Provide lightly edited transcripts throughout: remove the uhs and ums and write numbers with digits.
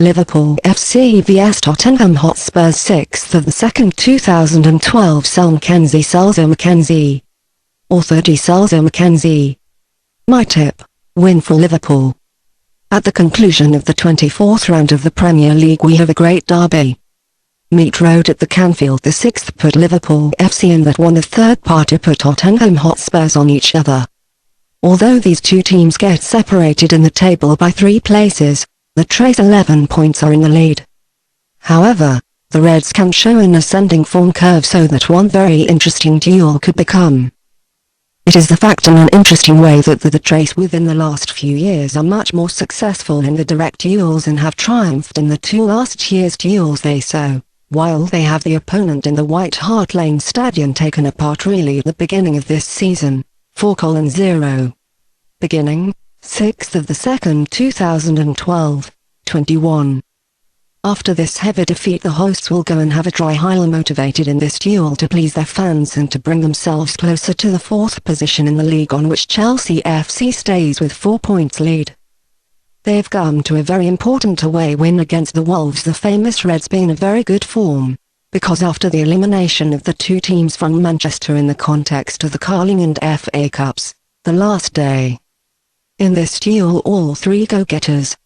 Liverpool FC vs Tottenham Hotspurs 6.2.2012 SelMckenzie Selzer-McKenzie. Author D.Selzer-McKenzie. My tip: win for Liverpool. At the conclusion of the 24th round of the Premier League we have a great derby. Meet Road at the Canfield. The 6th put Liverpool FC in that one. The third party put Tottenham Hotspurs on each other. Although these two teams get separated in the table by 3 places, the Trace 11 points are in the lead. However, the Reds can show an ascending form curve so that one very interesting duel could become. It is the fact in an interesting way that the Trace within the last few years are much more successful in the direct duels and have triumphed in the 2 last years' duels they so, while they have the opponent in the White Hart Lane Stadion taken apart really at the beginning of this season, 4:0. Beginning, 6th of the 2nd 2012, 21. After this heavy defeat the hosts will go and have a try highly motivated in this duel to please their fans and to bring themselves closer to the 4th position in the league, on which Chelsea FC stays with 4 points lead. They've come to a very important away win against the Wolves, the famous Reds being in very good form, because after the elimination of the 2 teams from Manchester in the context of the Carling and FA Cups, the last day. In this duel all 3 go-getters,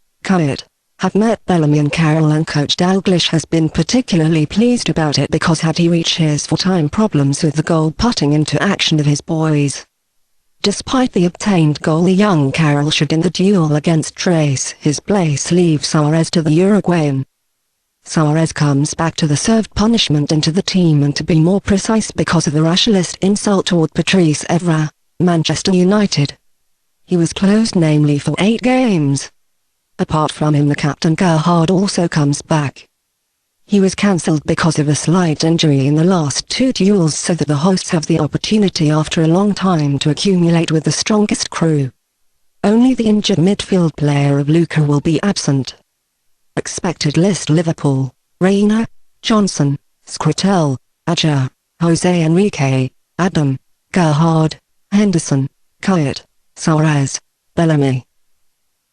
have met Bellamy and Carroll, and Coach Dalglish has been particularly pleased about it because had he reached his full-time problems with the goal putting into action of his boys. Despite the obtained goal the young Carroll should in the duel against Trace his place leave Suarez to the Uruguayan. Suarez comes back to the served punishment into the team, and to be more precise because of the racialist insult toward Patrice Evra, Manchester United. He was closed namely for 8 games. Apart from him the captain Gerhard also comes back. He was cancelled because of a slight injury in the last 2 duels, so that the hosts have the opportunity after a long time to accumulate with the strongest crew. Only the injured midfield player of Luca will be absent. Expected list: Liverpool: Reina, Johnson, Skrtel, Aja, Jose Enrique, Adam, Gerhard, Henderson, Kuyt, Suarez, Bellamy.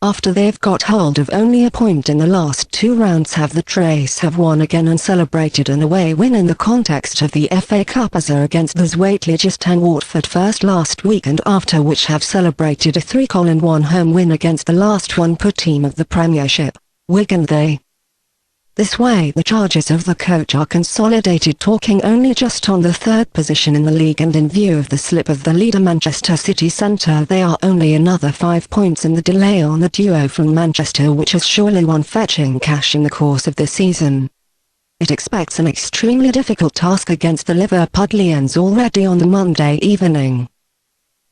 After they've got hold of only a point in the last 2 rounds have the Trace have won again and celebrated an away win in the context of the FA Cup as against the Zweitligist and Watford first last week, and after which have celebrated a 3-1 home win against the last one put team of the Premiership, Wigan. This way the charges of the coach are consolidated, talking only just on the 3rd position in the league, and in view of the slip of the leader Manchester City centre they are only another 5 points in the delay on the duo from Manchester, which has surely won fetching cash in the course of the season. It expects an extremely difficult task against the Liverpudlians already on the Monday evening.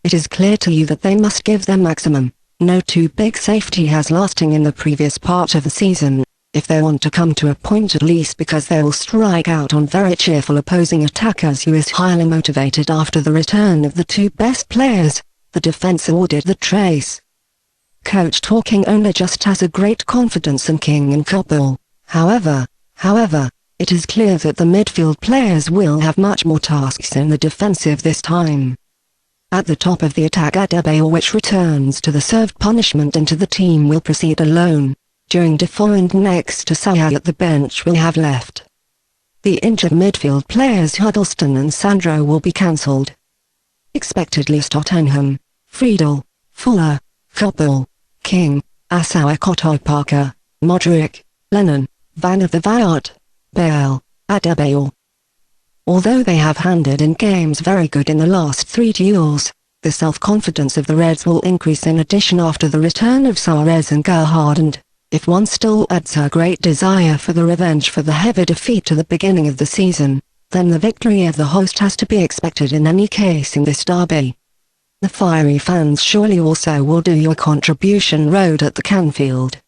It is clear to you that they must give their maximum, no too big safety has lasting in the previous part of the season, if they want to come to a point at least, because they will strike out on very cheerful opposing attackers who is highly motivated after the return of the 2 best players, the defence awarded the Trace. Coach talking only just has a great confidence in King and Koppel. However, it is clear that the midfield players will have much more tasks in the defensive this time. At the top of the attack Adebayor, which returns to the served punishment into the team, will proceed alone. During Defoe and next to Saha at the bench will have left. The injured midfield players Huddleston and Sandro will be cancelled. Expected list: Tottenham: Friedel, Fuller, Koppel, King, Asao, Parker, Modric, Lennon, Van der Vaart, Bale, Adebayor. Although they have handed in games very good in the last 3 duels, the self-confidence of the Reds will increase in addition after the return of Suarez and Gerhard, and if one still adds her great desire for the revenge for the heavy defeat to the beginning of the season, then the victory of the host has to be expected in any case in this derby. The fiery fans surely also will do your contribution road at the Canfield.